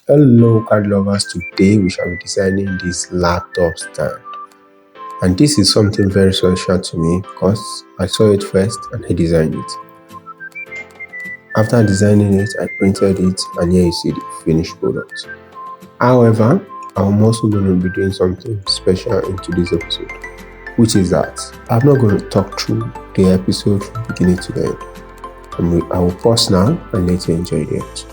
Hello card lovers, today we shall be designing this laptop stand, and this is something very special to me because I saw it first and I designed it. After designing it, I printed it, and here you see the finished product. However, I'm also going to be doing something special in today's episode, which is that I'm not going to talk through the episode from beginning to the end. I will pause now and let you enjoy the episode.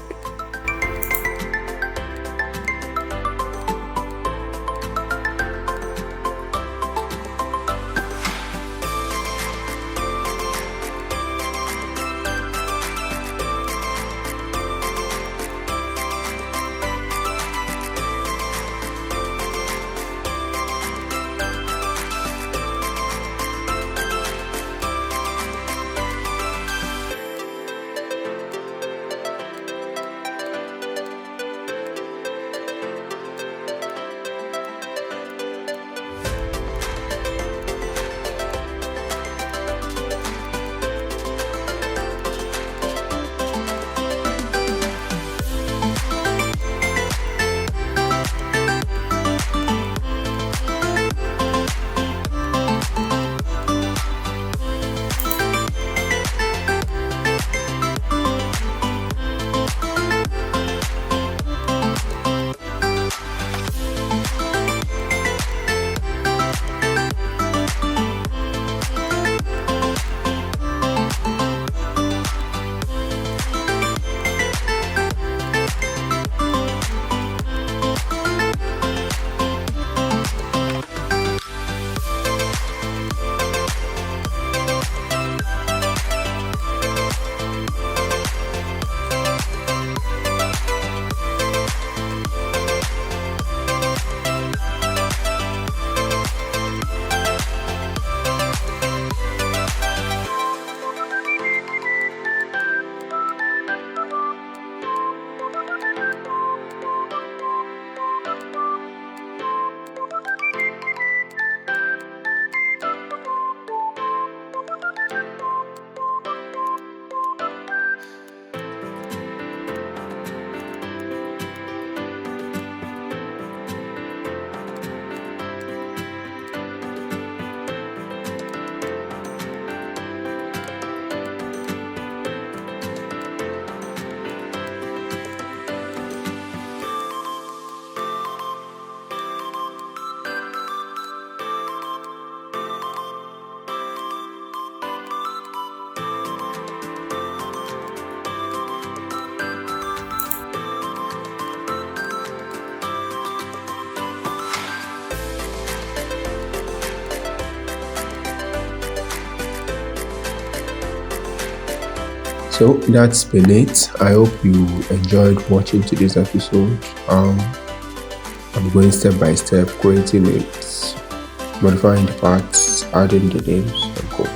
So that's been it. I hope you enjoyed watching today's episode. I'm going step by step, creating it, modifying the parts, adding the names, and go.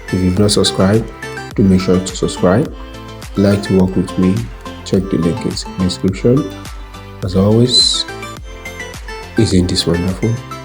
If you've not subscribed, do make sure to subscribe. If you'd like to work with me, check the link in the description. As always, isn't this wonderful?